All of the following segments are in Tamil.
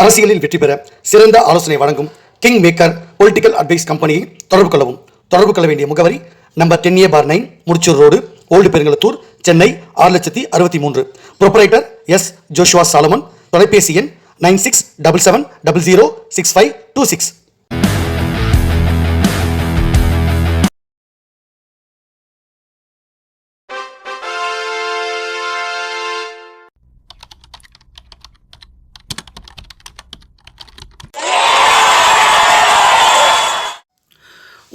அரசியலில் வெற்றி பெற சிறந்த ஆலோசனை வழங்கும் கிங் மேக்கர் பொலிட்டிக்கல் அட்வைஸ் கம்பெனியை தொடர்பு கொள்ளவும். தொடர்பு கொள்ள வேண்டிய முகவரி number 10A/9 Mudichur road, old Perungalathur, Chennai 6,63,000. Proprietor S. Joshua Solomon. தொலைபேசி எண் 9677006526.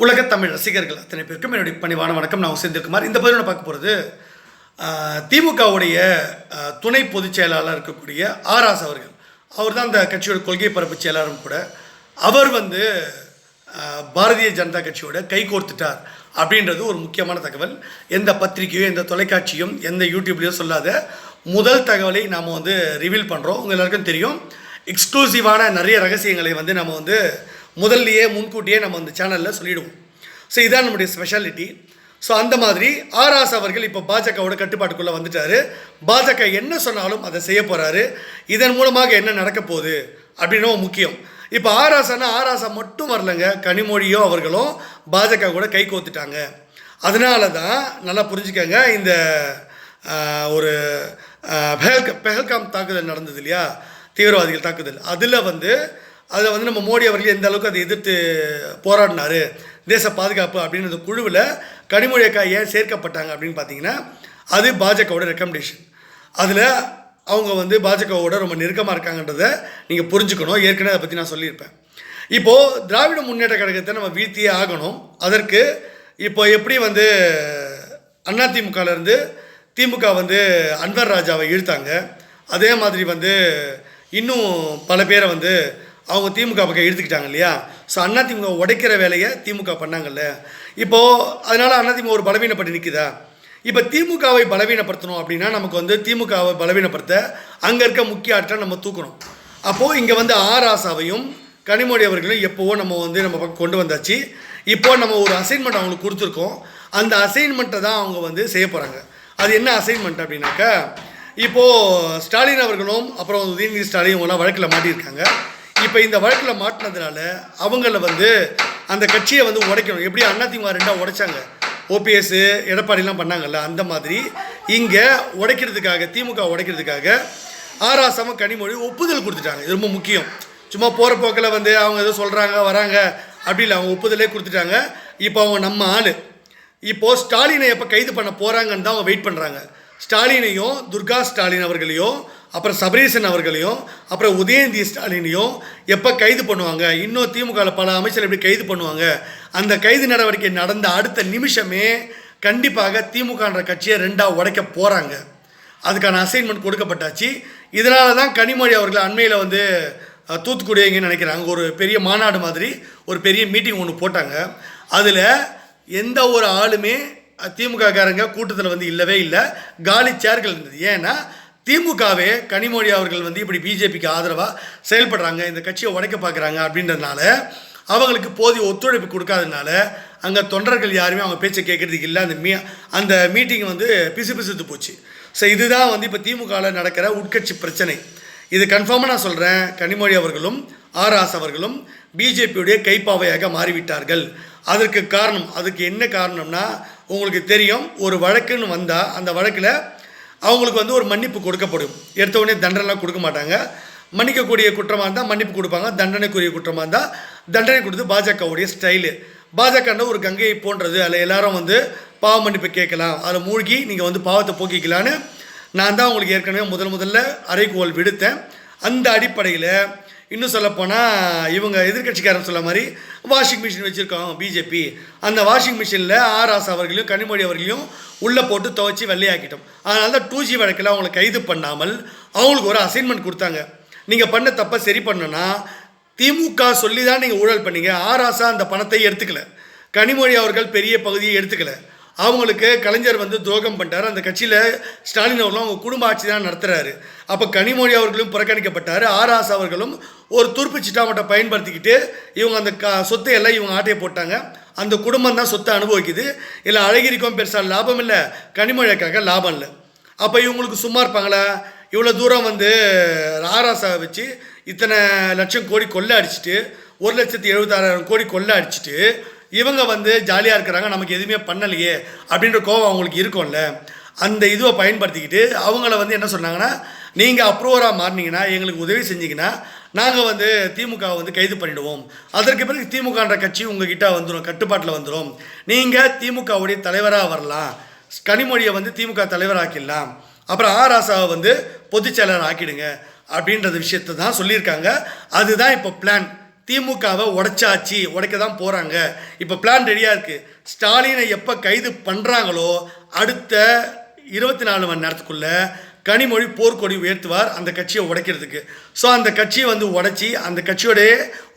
உலகத் தமிழ் ரசிகர்கள் அத்தனை பேருக்கும் என்னுடைய பணிவான வணக்கம். நான் செந்தில்குமார். இந்த பதிவில் பார்க்க போகிறது திமுகவுடைய துணை பொதுச் செயலாளர் இருக்கக்கூடிய ஆராஸ் அவர்கள். அவர் தான் அந்த கட்சியோட கொள்கை பரப்பு செயலாளரும் கூட. அவர் பாரதிய ஜனதா கட்சியோட கை கோர்த்துட்டார் அப்படின்றது ஒரு முக்கியமான தகவல். எந்த பத்திரிகையோ எந்த தொலைக்காட்சியும் எந்த யூடியூப்லேயோ சொல்லாத முதல் தகவலை நாம் ரிவீல் பண்ணுறோம். உங்கள் எல்லாருக்கும் தெரியும், எக்ஸ்க்ளூசிவான நிறைய ரகசியங்களை நம்ம முதல்லையே முன்கூட்டியே நம்ம அந்த சேனலில் சொல்லிவிடுவோம். ஸோ இதுதான் நம்முடைய ஸ்பெஷாலிட்டி. ஸோ அந்த மாதிரி ஆராஸ் அவர்கள் இப்போ பாஜகவோட கட்டுப்பாட்டுக்குள்ளே வந்துட்டார். பாஜக என்ன சொன்னாலும் அதை செய்ய போகிறாரு. இதன் மூலமாக என்ன நடக்க போகுது அப்படின்னு முக்கியம். இப்போ ஆராசா மட்டும் வரலைங்க, கனிமொழியோ அவர்களும் பாஜக கூட கை கோத்துட்டாங்க. அதனால தான் நல்லா புரிஞ்சுக்கங்க, இந்த ஒரு பெஹல்காம் தாக்குதல் நடந்தது இல்லையா, தீவிரவாதிகள் தாக்குதல், அதில் நம்ம மோடி அவர்கள் எந்த அளவுக்கு அதை எதிர்த்து போராடினார், தேச பாதுகாப்பு அப்படின்னு அந்த குழுவில் கனிமொழி அக்கா ஏன் சேர்க்கப்பட்டாங்க அப்படின்னு பார்த்தீங்கன்னா, அது பாஜகவோட ரெக்கமெண்டேஷன். அதில் அவங்க பாஜகவோட ரொம்ப நெருக்கமாக இருக்காங்கன்றதை நீங்கள் புரிஞ்சுக்கணும். ஏற்கனவே அதை பற்றி நான் சொல்லியிருப்பேன். இப்போது திராவிட முன்னேற்ற கழகத்தை நம்ம வீழ்த்தியே ஆகணும். அதற்கு இப்போ எப்படி அதிமுகலேருந்து திமுக அன்வர் ராஜாவை இழுத்தாங்க, அதே மாதிரி இன்னும் பல பேரை அவங்க திமுக பக்கம் எடுத்துக்கிட்டாங்க இல்லையா. ஸோ அதிமுக உடைக்கிற வேலையை திமுக பண்ணாங்கல்ல. இப்போது அதனால் அதிமுக ஒரு பலவீனப்பட்டு நிற்குதா. இப்போ திமுகவை பலவீனப்படுத்தணும் அப்படின்னா நமக்கு திமுகவை பலவீனப்படுத்த அங்கே இருக்க முக்கிய ஆற்றலை நம்ம தூக்கணும். அப்போது இங்கே ஆராசாவையும் கனிமொழி அவர்களையும் எப்போவோ நம்ம நம்ம பக்கம் கொண்டு வந்தாச்சு. இப்போது நம்ம ஒரு அசைன்மெண்ட் அவங்களுக்கு கொடுத்துருக்கோம். அந்த அசைன்மெண்ட்டை தான் அவங்க செய்ய போகிறாங்க. அது என்ன அசைன்மெண்ட் அப்படின்னாக்கா, இப்போது ஸ்டாலின் அவர்களும் அப்புறம் உதயநிதி ஸ்டாலின் இவங்களாம் வழக்கில் மாட்டியிருக்காங்க. இப்போ இந்த வழக்கில் மாட்டினதுனால அவங்கள அந்த கட்சியை உடைக்கணும். எப்படி அதிமுக ரெண்டாக உடைச்சாங்க, ஓபிஎஸ் எடப்பாடிலாம் பண்ணாங்கல்ல, அந்த மாதிரி இங்கே உடைக்கிறதுக்காக, திமுக உடைக்கிறதுக்காக ஆராசம கனிமொழி ஒப்புதல் கொடுத்துட்டாங்க. இது ரொம்ப முக்கியம். சும்மா போகிற போக்கில் அவங்க எதோ சொல்கிறாங்க வராங்க அப்படி இல்லை, அவங்க ஒப்புதலே கொடுத்துட்டாங்க. இப்போ அவங்க நம்ம ஆள். இப்போது ஸ்டாலினை எப்போ கைது பண்ண போகிறாங்கன்னு தான் அவங்க வெயிட் பண்ணுறாங்க. ஸ்டாலினையும், துர்கா ஸ்டாலின் அவர்களையும், அப்புறம் சபரீசன் அவர்களையும், அப்புறம் உதயநிதி ஸ்டாலினையும் எப்போ கைது பண்ணுவாங்க, இன்னும் திமுகவில் பல அமைச்சர்கள் எப்படி கைது பண்ணுவாங்க, அந்த கைது நடவடிக்கை நடந்த அடுத்த நிமிஷமே கண்டிப்பாக திமுகன்ற கட்சியை ரெண்டாக உடைக்க போகிறாங்க. அதுக்கான அசைன்மெண்ட் கொடுக்கப்பட்டாச்சு. இதனால தான் கனிமொழி அவர்கள் அண்மையில் தூத்துக்குடி எங்கேன்னு நினைக்கிறாங்க, ஒரு பெரிய மாநாடு மாதிரி ஒரு பெரிய மீட்டிங் ஒன்று போட்டாங்க. அதில் எந்த ஒரு ஆளுமே திமுககாரங்க கூட்டத்தில் இல்லவே இல்லை, காலி சேர்கள் இருந்தது. ஏன்னா திமுகவே கனிமொழி அவர்கள் இப்படி பிஜேபிக்கு ஆதரவாக செயல்படுறாங்க, இந்த கட்சியை உடைக்க பார்க்குறாங்க அப்படின்றதுனால அவங்களுக்கு போதிய ஒத்துழைப்பு கொடுக்காததுனால அங்கே தொண்டர்கள் யாருமே அவங்க பேச்சை கேட்குறதுக்கு இல்லை. அந்த மீட்டிங் பிசுபிசுத்து போச்சு. ஸோ இதுதான் இப்போ திமுகவில் நடக்கிற உட்கட்சி பிரச்சனை. இது கன்ஃபார்மாக நான் சொல்கிறேன், கனிமொழி அவர்களும் ஆராஸ் அவர்களும் பிஜேபியுடைய கைப்பாவையாக மாறிவிட்டார்கள். அதுக்கு என்ன காரணம்னா, உங்களுக்கு தெரியும், ஒரு வழக்குன்னு வந்தால் அந்த வழக்கில் அவங்களுக்கு ஒரு மன்னிப்பு கொடுக்கப்படும். எடுத்த உடனே தண்டனைலாம் கொடுக்க மாட்டாங்க. மன்னிக்கக்கூடிய குற்றமாக இருந்தால் மன்னிப்பு கொடுப்பாங்க, தண்டனைக்குரிய குற்றமாக இருந்தால் தண்டனை கொடுத்து பாஜகவுடைய ஸ்டைலு. பாஜகன்ற ஒரு கங்கையை போன்றது, அதில் எல்லாரும் பாவ மன்னிப்பு கேட்கலாம், அதில் மூழ்கி நீங்கள் பாவத்தை போக்கிக்கலான்னு நான் தான் உங்களுக்கு ஏற்கனவே முதல்ல அறைகோல் விடுத்தேன். அந்த அடிப்படையில் இன்னும் சொல்லப்போனால் இவங்க எதிர்கட்சிக்காரன் சொல்ல மாதிரி வாஷிங் மிஷின் வச்சுருக்காங்க பிஜேபி. அந்த வாஷிங் மிஷினில் ஆராஸ் அவர்களையும் கனிமொழி அவர்களையும் உள்ளே போட்டு துவைச்சி வெள்ளையாக்கிட்டோம். அதனால தான் 2G வழக்கில் அவங்களை கைது பண்ணாமல் அவங்களுக்கு ஒரு அசைன்மெண்ட் கொடுத்தாங்க. நீங்கள் பண்ண தப்பை சரி பண்ணனா, திமுக சொல்லி தான் நீங்கள் ஊழல் பண்ணீங்க, ஆராசா அந்த பணத்தை எடுத்துக்கல, கனிமொழி அவர்கள் பெரிய பகுதியை எடுத்துக்கல, அவங்களுக்கு கலைஞர் துரோகம் பண்ணிட்டார். அந்த கட்சியில் ஸ்டாலின் அவர்களும் அவங்க குடும்ப ஆட்சி தான் நடத்துகிறாரு. அப்போ கனிமொழி அவர்களும் புறக்கணிக்கப்பட்டார். ஆராஸ் அவர்களும் ஒரு துருப்பு சிட்டாமட்டை பயன்படுத்திக்கிட்டு இவங்க அந்த சொத்தை எல்லாம் இவங்க ஆட்டையை போட்டாங்க. அந்த குடும்பம் தான் சொத்தை அனுபவிக்குது. இல்லை அழகிரிக்கும் பெருசாக லாபம் இல்லை, கனிமொழிக்காக லாபம் இல்லை. அப்போ இவங்களுக்கு சும்மா இருப்பாங்களா? இவ்வளோ தூரம் ஆராஸை வச்சு இத்தனை லட்சம் கோடி கொள்ளை அடிச்சுட்டு 1,76,000 கோடி கொள்ளை அடிச்சுட்டு இவங்க வந்து ஜாலியாக இருக்கிறாங்க, நமக்கு எதுவுமே பண்ணலையே அப்படின்ற கோவம் அவங்களுக்கு இருக்கும்ல. அந்த இதுவை பயன்படுத்திக்கிட்டு அவங்கள வந்து என்ன சொன்னாங்கன்னா, நீங்கள் அப்ரூவராக மாறினீங்கன்னா, எங்களுக்கு உதவி செஞ்சீங்கன்னா நாங்கள் வந்து திமுகவை வந்து கைது பண்ணிவிடுவோம். அதற்கு பிறகு திமுகன்ற கட்சி உங்ககிட்ட வந்துடும், கட்டுப்பாட்டில் வந்துடும். நீங்கள் திமுகவுடைய தலைவராக வரலாம், கனிமொழியை வந்து திமுக தலைவராக்கிடலாம், அப்புறம் ராசாவை வந்து பொதுச் செயலர் ஆக்கிடுங்க அப்படின்றது விஷயத்தை தான் சொல்லியிருக்காங்க. அதுதான் இப்போ பிளான். திமுகவை உடைச்சாச்சு, உடைக்க தான் போகிறாங்க. இப்போ பிளான் ரெடியாக இருக்குது. ஸ்டாலினை எப்போ கைது பண்ணுறாங்களோ அடுத்த 24 மணி நேரத்துக்குள்ளே கனிமொழி போர்க்கொடி உயர்த்துவார் அந்த கட்சியை உடைக்கிறதுக்கு. ஸோ அந்த கட்சியை வந்து உடைச்சி அந்த கட்சியோடைய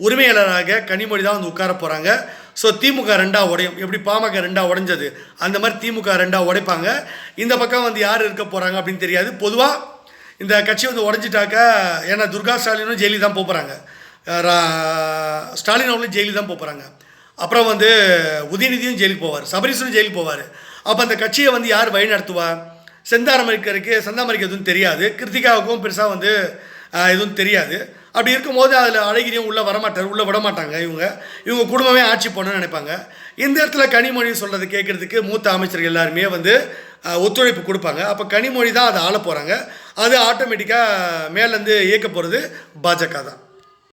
உரிமையாளராக கனிமொழி தான் வந்து உட்கார போகிறாங்க. ஸோ திமுக 2ஆக உடையும். எப்படி பாமக 2ஆக உடைஞ்சது அந்த மாதிரி திமுக 2ஆக உடைப்பாங்க. இந்த பக்கம் வந்து யார் இருக்க போகிறாங்க அப்படின்னு தெரியாது. பொதுவாக இந்த கட்சி வந்து உடஞ்சிட்டாக்கா, ஏன்னா துர்கா ஸ்டாலினும் ஜெயிலுக்கு தான் போகிறாங்க, ஸ்டாலின் அவர்களும் ஜெயிலுக்கு தான் போகிறாங்க, அப்புறம் வந்து உதயநிதியும் ஜெயிலுக்கு போவார், சபரீசனும் ஜெயிலுக்கு போவார். அப்போ அந்த கட்சியை வந்து யார் வழி நடத்துவா? செந்தாமரைக்கு எதுவும் தெரியாது, கிருத்திகாவுக்கும் பெருசாக வந்து எதுவும் தெரியாது. அப்படி இருக்கும்போது அதில் அழகிரியும் உள்ளே வரமாட்டார், உள்ளே விட மாட்டாங்க. இவங்க குடும்பமே ஆட்சி பண்ணணும்னு நினைப்பாங்க. இந்த இடத்துல கனிமொழி சொல்கிறது கேட்குறதுக்கு மூத்த அமைச்சர்கள் எல்லாருமே வந்து ஒத்துழைப்பு கொடுப்பாங்க. அப்போ கனிமொழி தான் அதை ஆள போகிறாங்க. அது ஆட்டோமேட்டிக்காக மேலேருந்து இயக்க போகிறது பாஜக தான்.